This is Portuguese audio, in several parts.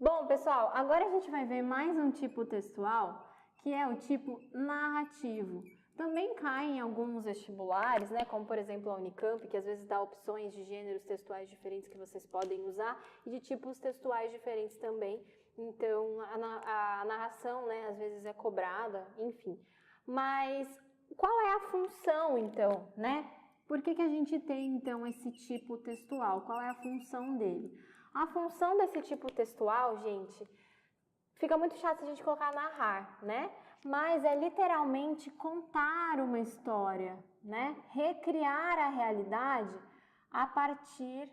Bom, pessoal, agora a gente vai ver mais um tipo textual, que é o tipo narrativo. Também cai em alguns vestibulares, né, como por exemplo a Unicamp, que às vezes dá opções de gêneros textuais diferentes que vocês podem usar e de tipos textuais diferentes também. Então, a narração, né, às vezes é cobrada, enfim. Mas qual é a função, então, né? Por que a gente tem, então, esse tipo textual? Qual é a função dele? A função desse tipo textual, gente, fica muito chato se a gente colocar narrar, né? Mas é literalmente contar uma história, né? Recriar a realidade a partir,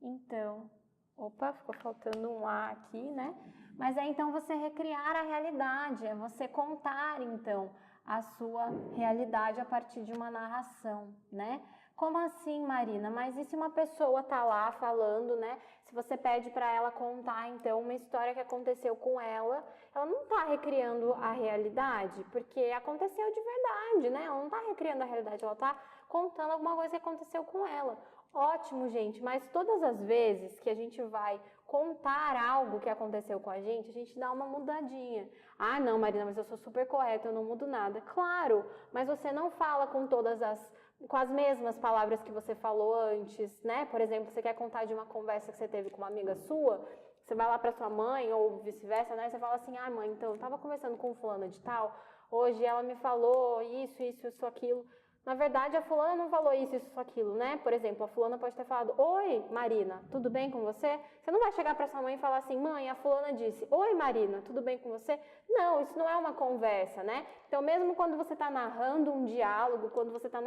então... Opa, ficou faltando um A aqui, né? Mas é então você recriar a realidade, é você contar, então, a sua realidade a partir de uma narração, né? Como assim, Marina? Mas e se uma pessoa tá lá falando, né? Se você pede para ela contar, então, uma história que aconteceu com ela não tá recriando a realidade, porque aconteceu de verdade, né? Ela não tá recriando a realidade, ela tá contando alguma coisa que aconteceu com ela. Ótimo, gente, mas todas as vezes que a gente vai contar algo que aconteceu com a gente dá uma mudadinha. Ah, não, Marina, mas eu sou super correta, eu não mudo nada. Claro, mas você não fala com as mesmas palavras que você falou antes, né? Por exemplo, você quer contar de uma conversa que você teve com uma amiga sua, você vai lá para sua mãe ou vice-versa, né? Você fala assim: "Ah, mãe, então eu tava conversando com fulana de tal, hoje ela me falou isso, aquilo". Na verdade, a fulana não falou isso, aquilo, né? Por exemplo, a fulana pode ter falado: "Oi, Marina, tudo bem com você?". Você não vai chegar para sua mãe e falar assim: "Mãe, a fulana disse: Oi, Marina, tudo bem com você?". Não, isso não é uma conversa, né? Então, mesmo quando você está narrando um diálogo, quando você está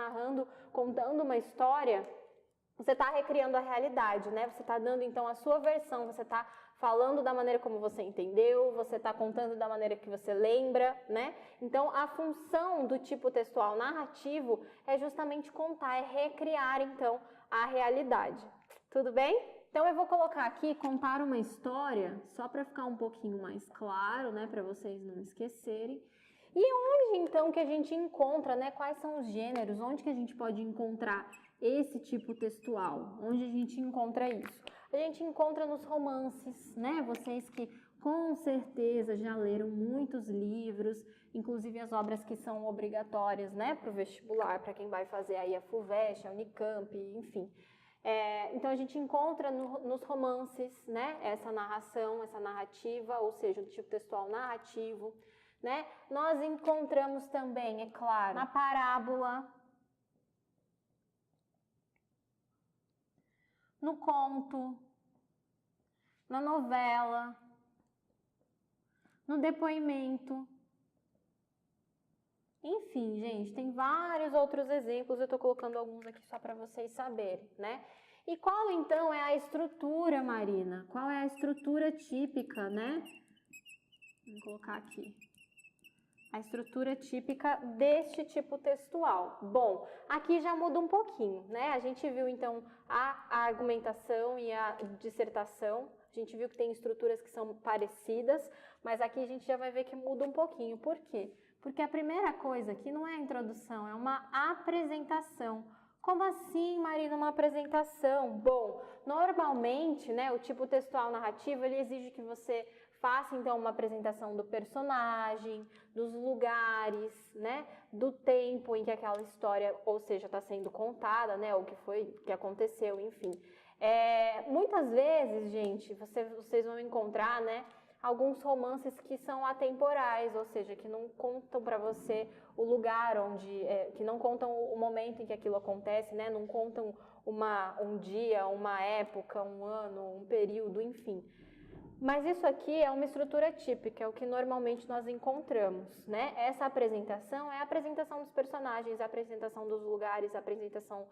contando uma história, você está recriando a realidade, né? Você está dando, então, a sua versão, você está falando da maneira como você entendeu, você está contando da maneira que você lembra, né? Então, a função do tipo textual narrativo é justamente contar, é recriar, então, a realidade. Tudo bem? Então, eu vou colocar aqui, contar uma história, só para ficar um pouquinho mais claro, né? Para vocês não esquecerem. E onde, então, que a gente encontra, né? Quais são os gêneros? Onde que a gente pode encontrar esse tipo textual? Onde a gente encontra isso? A gente encontra nos romances, né? Vocês que com certeza já leram muitos livros, inclusive as obras que são obrigatórias, né? Para o vestibular, para quem vai fazer aí a FUVEST, a Unicamp, enfim. Então a gente encontra nos romances, né? Essa narração, essa narrativa, ou seja, o tipo textual narrativo, né? Nós encontramos também, é claro, na parábola, no conto, na novela, no depoimento. Enfim, gente, tem vários outros exemplos, eu tô colocando alguns aqui só para vocês saberem, né? E qual então é a estrutura, Marina? Qual é a estrutura típica, né? Vou colocar aqui. A estrutura típica deste tipo textual. Bom, aqui já muda um pouquinho, né? A gente viu então a argumentação e a dissertação. A gente viu que tem estruturas que são parecidas, mas aqui a gente já vai ver que muda um pouquinho. Por quê? Porque a primeira coisa aqui não é a introdução, é uma apresentação. Como assim, Marina, uma apresentação? Bom, normalmente, né, o tipo textual narrativo, ele exige que você faça então uma apresentação do personagem, dos lugares, né, do tempo em que aquela história, ou seja, está sendo contada, né, o que aconteceu, enfim. Muitas vezes, gente, vocês vão encontrar, né, alguns romances que são atemporais, ou seja, que não contam para você o lugar onde, que não contam o momento em que aquilo acontece, né, não contam um dia, uma época, um ano, um período, enfim. Mas isso aqui é uma estrutura típica, é o que normalmente nós encontramos, né? Essa apresentação é a apresentação dos personagens, a apresentação dos lugares, a apresentação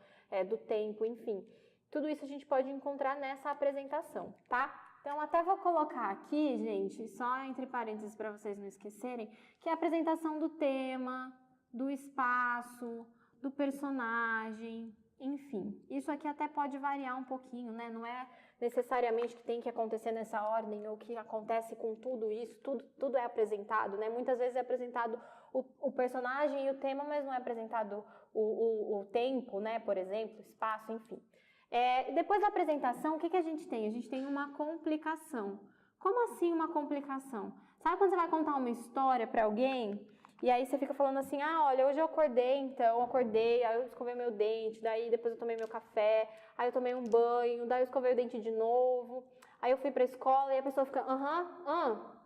do tempo, enfim. Tudo isso a gente pode encontrar nessa apresentação, tá? Então, até vou colocar aqui, gente, só entre parênteses para vocês não esquecerem, que é a apresentação do tema, do espaço, do personagem, enfim. Isso aqui até pode variar um pouquinho, né? Não é necessariamente que tem que acontecer nessa ordem ou que acontece com tudo isso, tudo é apresentado, né? Muitas vezes é apresentado o personagem e o tema, mas não é apresentado o tempo, né? Por exemplo, o espaço, enfim. Depois da apresentação, o que a gente tem? A gente tem uma complicação. Como assim uma complicação? Sabe quando você vai contar uma história para alguém e aí você fica falando assim, olha, hoje eu acordei, aí eu escovei meu dente, daí depois eu tomei meu café, aí eu tomei um banho, daí eu escovei o dente de novo, aí eu fui pra escola e a pessoa fica,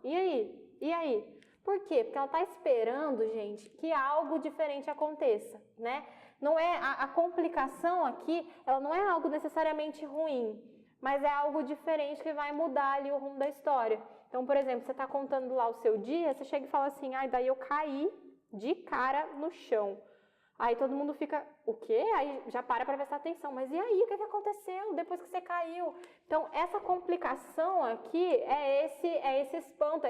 e aí? E aí? Por quê? Porque ela tá esperando, gente, que algo diferente aconteça, né? Não é a complicação aqui, ela não é algo necessariamente ruim, mas é algo diferente que vai mudar ali o rumo da história. Então, por exemplo, você está contando lá o seu dia, você chega e fala assim, daí eu caí de cara no chão. Aí todo mundo fica, o quê? Aí já para prestar atenção, mas e aí, o que aconteceu depois que você caiu? Então, essa complicação aqui é esse espanto,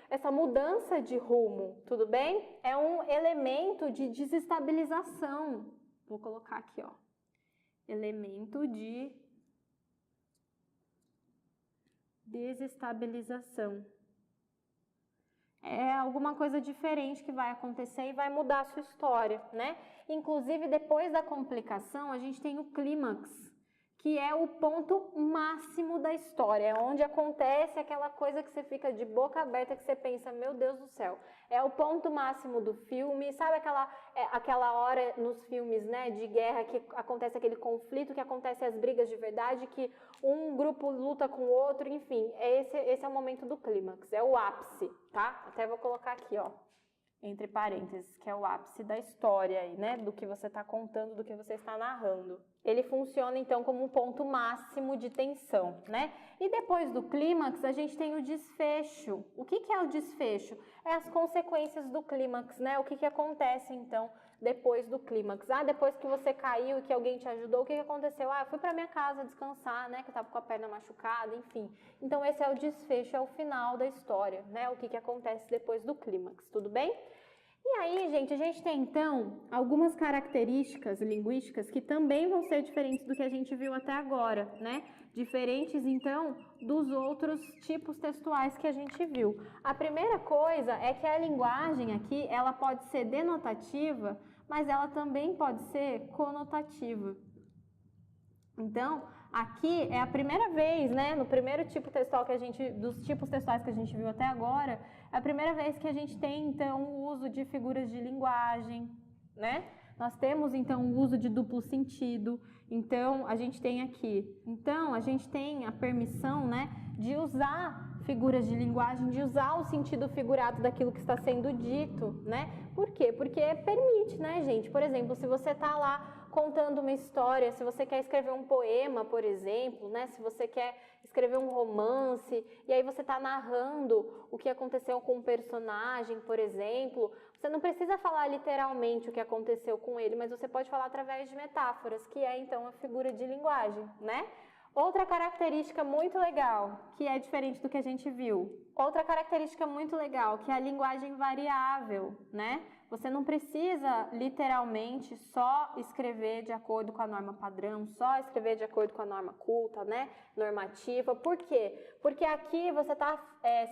essa mudança de rumo, tudo bem? É um elemento de desestabilização. Vou colocar aqui, ó. Elemento de desestabilização. É alguma coisa diferente que vai acontecer e vai mudar a sua história, né? Inclusive, depois da complicação, a gente tem o clímax, que é o ponto máximo da história, é onde acontece aquela coisa que você fica de boca aberta, que você pensa, meu Deus do céu, é o ponto máximo do filme, sabe aquela hora nos filmes, né, de guerra que acontece aquele conflito, que acontece as brigas de verdade, que um grupo luta com o outro, enfim, esse é o momento do clímax, é o ápice, tá? Até vou colocar aqui, ó, entre parênteses, que é o ápice da história aí, né, do que você está contando, do que você está narrando. Ele funciona, então, como um ponto máximo de tensão, né? E depois do clímax, a gente tem o desfecho. O que é o desfecho? É as consequências do clímax, né? O que acontece, então, depois do clímax? Depois que você caiu e que alguém te ajudou, o que aconteceu? Eu fui para minha casa descansar, né? Que eu estava com a perna machucada, enfim. Então, esse é o desfecho, é o final da história, né? O que acontece depois do clímax, tudo bem? E aí, gente, a gente tem, então, algumas características linguísticas que também vão ser diferentes do que a gente viu até agora, né? Diferentes, então, dos outros tipos textuais que a gente viu. A primeira coisa é que a linguagem aqui, ela pode ser denotativa, mas ela também pode ser conotativa. Então, aqui é a primeira vez, né, no primeiro tipo textual dos tipos textuais que a gente viu até agora, é a primeira vez que a gente tem, então, o uso de figuras de linguagem, né? Nós temos, então, o uso de duplo sentido. Então, a gente tem aqui. Então, a gente tem a permissão, né, de usar figuras de linguagem, de usar o sentido figurado daquilo que está sendo dito, né? Por quê? Porque permite, né, gente? Por exemplo, se você está lá contando uma história, se você quer escrever um poema, por exemplo, né? Se você quer escrever um romance, e aí você está narrando o que aconteceu com um personagem, por exemplo, você não precisa falar literalmente o que aconteceu com ele, mas você pode falar através de metáforas, que é então a figura de linguagem, né? Outra característica muito legal, que é diferente do que a gente viu. Outra característica muito legal, que é a linguagem variável, né? Você não precisa, literalmente, só escrever de acordo com a norma padrão, só escrever de acordo com a norma culta, né? Normativa. Por quê? Porque aqui você está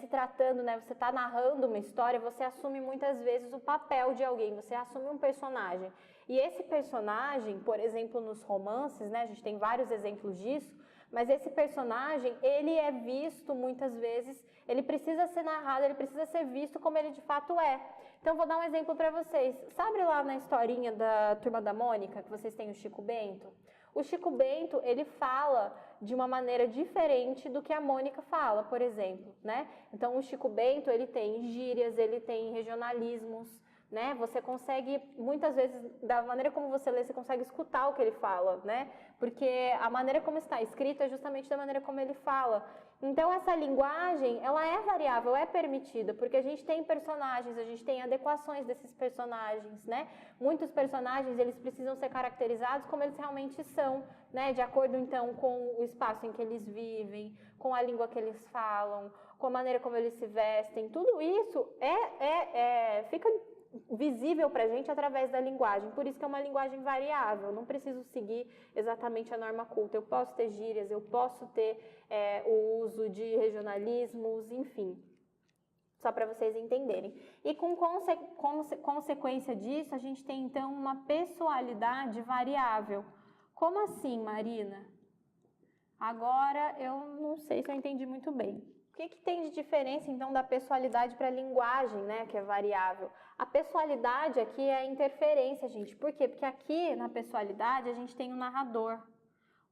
se tratando, né? Você está narrando uma história, você assume muitas vezes o papel de alguém, você assume um personagem. E esse personagem, por exemplo, nos romances, né? A gente tem vários exemplos disso, mas esse personagem, ele é visto muitas vezes, ele precisa ser narrado, ele precisa ser visto como ele de fato é. Então, vou dar um exemplo para vocês. Sabe lá na historinha da Turma da Mônica, que vocês têm o Chico Bento? O Chico Bento, ele fala de uma maneira diferente do que a Mônica fala, por exemplo, né? Então, o Chico Bento, ele tem gírias, ele tem regionalismos, né? Você consegue, muitas vezes, da maneira como você lê, você consegue escutar o que ele fala, né? Porque a maneira como está escrito é justamente da maneira como ele fala. Então, essa linguagem, ela é variável, é permitida, porque a gente tem personagens, a gente tem adequações desses personagens, né? Muitos personagens, eles precisam ser caracterizados como eles realmente são, né? De acordo, então, com o espaço em que eles vivem, com a língua que eles falam, com a maneira como eles se vestem. Tudo isso fica visível para a gente através da linguagem, por isso que é uma linguagem variável, não preciso seguir exatamente a norma culta, eu posso ter gírias, eu posso ter o uso de regionalismos, enfim, só para vocês entenderem. E com consequência disso, a gente tem então uma pessoalidade variável. Como assim, Marina? Agora eu não sei se eu entendi muito bem. O que tem de diferença, então, da pessoalidade para a linguagem, né, que é variável? A pessoalidade aqui é a interferência, gente. Por quê? Porque aqui, na pessoalidade, a gente tem um narrador.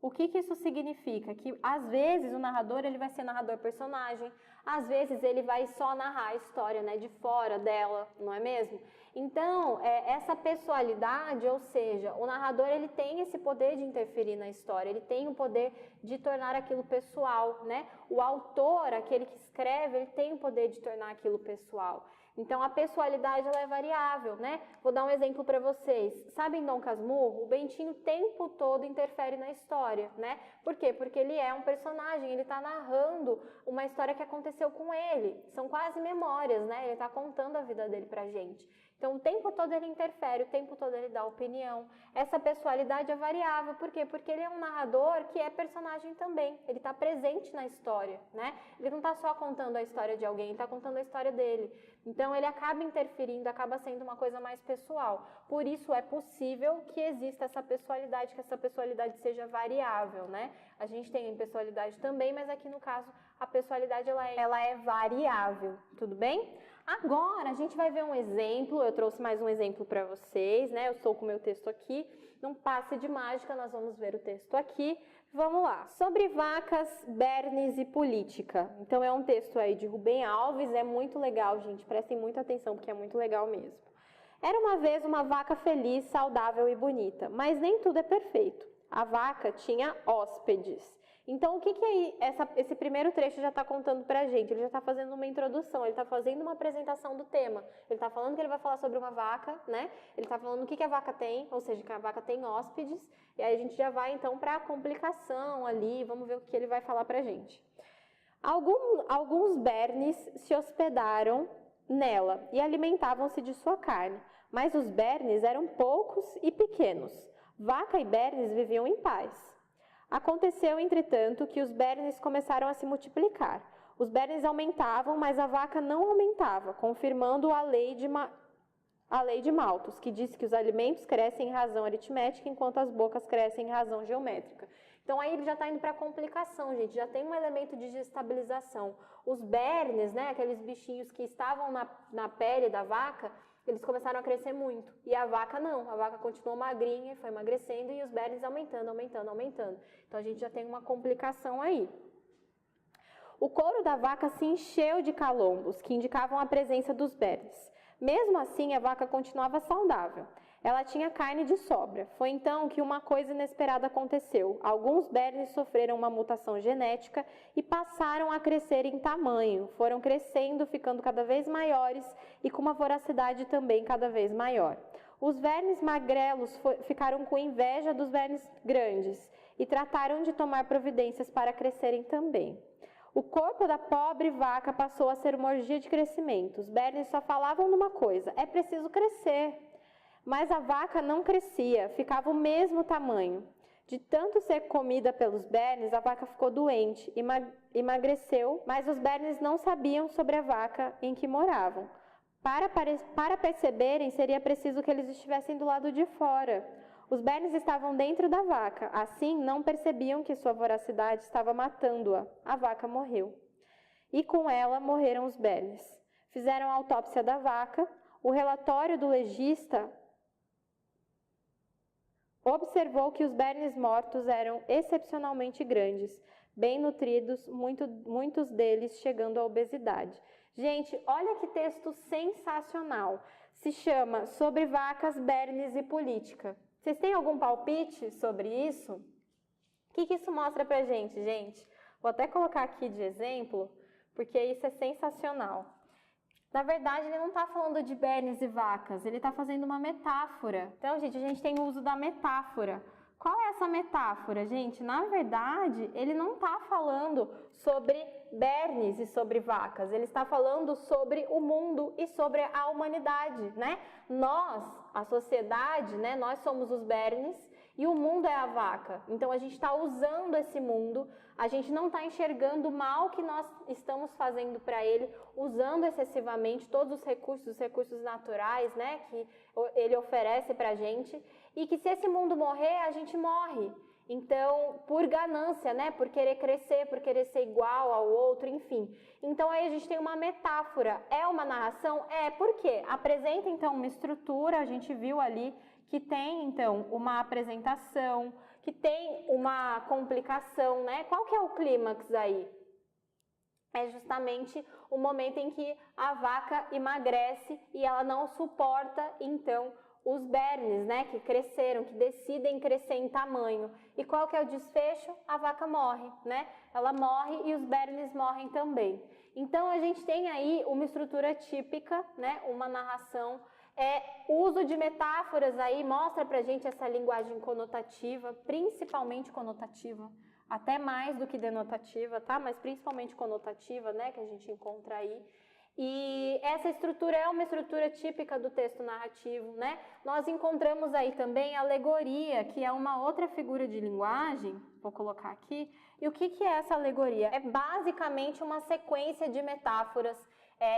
O que isso significa? Que, às vezes, o narrador ele vai ser narrador personagem, às vezes ele vai só narrar a história, né, de fora dela, não é mesmo? Então, essa pessoalidade, ou seja, o narrador ele tem esse poder de interferir na história, ele tem o poder de tornar aquilo pessoal, né? O autor, aquele que escreve, ele tem o poder de tornar aquilo pessoal. Então, a pessoalidade ela é variável, né? Vou dar um exemplo para vocês. Sabem Dom Casmurro? O Bentinho o tempo todo interfere na história, né? Por quê? Porque ele é um personagem, ele está narrando uma história que aconteceu com ele. São quase memórias, né? Ele está contando a vida dele pra gente. Então, o tempo todo ele interfere, o tempo todo ele dá opinião. Essa pessoalidade é variável, por quê? Porque ele é um narrador que é personagem também. Ele está presente na história, né? Ele não está só contando a história de alguém, ele está contando a história dele. Então, ele acaba interferindo, acaba sendo uma coisa mais pessoal. Por isso, é possível que exista essa pessoalidade, que essa pessoalidade seja variável, né? A gente tem pessoalidade também, mas aqui no caso, a pessoalidade ela é variável, tudo bem? Agora, a gente vai ver um exemplo, eu trouxe mais um exemplo para vocês, né? Eu estou com o meu texto aqui, num passe de mágica, nós vamos ver o texto aqui. Vamos lá, sobre vacas, bernes e política. Então, é um texto aí de Rubem Alves, é muito legal, gente, prestem muita atenção, porque é muito legal mesmo. Era uma vez uma vaca feliz, saudável e bonita, mas nem tudo é perfeito. A vaca tinha hóspedes. Então, o que esse primeiro trecho já está contando para a gente? Ele já está fazendo uma introdução, ele está fazendo uma apresentação do tema. Ele está falando que ele vai falar sobre uma vaca, né? Ele está falando o que a vaca tem, ou seja, que a vaca tem hóspedes. E aí a gente já vai, então, para a complicação ali, vamos ver o que ele vai falar para a gente. Alguns bernes se hospedaram nela e alimentavam-se de sua carne, mas os bernes eram poucos e pequenos. Vaca e bernes viviam em paz. Aconteceu, entretanto, que os bernes começaram a se multiplicar. Os bernes aumentavam, mas a vaca não aumentava, confirmando a lei de Malthus, que diz que os alimentos crescem em razão aritmética, enquanto as bocas crescem em razão geométrica. Então, aí ele já está indo para a complicação, gente, já tem um elemento de desestabilização. Os bernes, né, aqueles bichinhos que estavam na pele da vaca, eles começaram a crescer muito. E a vaca não, a vaca continuou magrinha, foi emagrecendo e os bernes aumentando. Então a gente já tem uma complicação aí. O couro da vaca se encheu de calombos, que indicavam a presença dos bernes. Mesmo assim, a vaca continuava saudável. Ela tinha carne de sobra. Foi então que uma coisa inesperada aconteceu. Alguns bernes sofreram uma mutação genética e passaram a crescer em tamanho. Foram crescendo, ficando cada vez maiores e com uma voracidade também cada vez maior. Os vermes magrelos ficaram com inveja dos vermes grandes e trataram de tomar providências para crescerem também. O corpo da pobre vaca passou a ser uma orgia de crescimento. Os bernes só falavam numa coisa: é preciso crescer. Mas a vaca não crescia, ficava o mesmo tamanho. De tanto ser comida pelos bernes, a vaca ficou doente, emagreceu, mas os bernes não sabiam sobre a vaca em que moravam. Para perceberem, seria preciso que eles estivessem do lado de fora. Os bernes estavam dentro da vaca, assim não percebiam que sua voracidade estava matando-a. A vaca morreu. E com ela morreram os bernes. Fizeram a autópsia da vaca. O relatório do legista observou que os bernes mortos eram excepcionalmente grandes, bem nutridos, muitos deles chegando à obesidade. Gente, olha que texto sensacional. Se chama Sobre Vacas, Bernes e Política. Vocês têm algum palpite sobre isso? O que isso mostra pra gente, gente? Vou até colocar aqui de exemplo, porque isso é sensacional. Na verdade, ele não está falando de bernes e vacas, ele está fazendo uma metáfora. Então, gente, a gente tem o uso da metáfora. Qual é essa metáfora, gente? Na verdade, ele não está falando sobre bernes e sobre vacas. Ele está falando sobre o mundo e sobre a humanidade, né? Nós, a sociedade, né? Nós somos os bernes e o mundo é a vaca. Então, a gente está usando esse mundo, a gente não está enxergando o mal que nós estamos fazendo para ele, usando excessivamente todos os recursos naturais, né? Que ele oferece para a gente. E que se esse mundo morrer, a gente morre. Então, por ganância, né? Por querer crescer, por querer ser igual ao outro, enfim. Então, aí a gente tem uma metáfora. É uma narração? É, por quê? Apresenta, então, uma estrutura, a gente viu ali que tem, então, uma apresentação, que tem uma complicação, né? Qual que é o clímax aí? É justamente o momento em que a vaca emagrece e ela não suporta, então, os bernes, né, que cresceram, que decidem crescer em tamanho. E qual que é o desfecho? A vaca morre, né? Ela morre e os bernes morrem também. Então, a gente tem aí uma estrutura típica, né, uma narração, uso de metáforas aí, mostra pra gente essa linguagem conotativa, principalmente conotativa, até mais do que denotativa, tá? Mas principalmente conotativa, né, que a gente encontra aí. E essa estrutura é uma estrutura típica do texto narrativo, né? Nós encontramos aí também a alegoria, que é uma outra figura de linguagem, vou colocar aqui. E o que é essa alegoria? É basicamente uma sequência de metáforas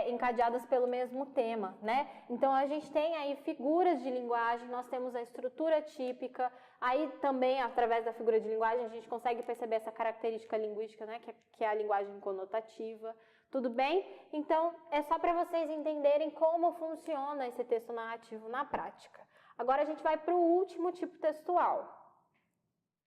encadeadas pelo mesmo tema, né? Então a gente tem aí figuras de linguagem, nós temos a estrutura típica, aí também através da figura de linguagem a gente consegue perceber essa característica linguística, né? Que é a linguagem conotativa. Tudo bem? Então, é só para vocês entenderem como funciona esse texto narrativo na prática. Agora a gente vai para o último tipo textual.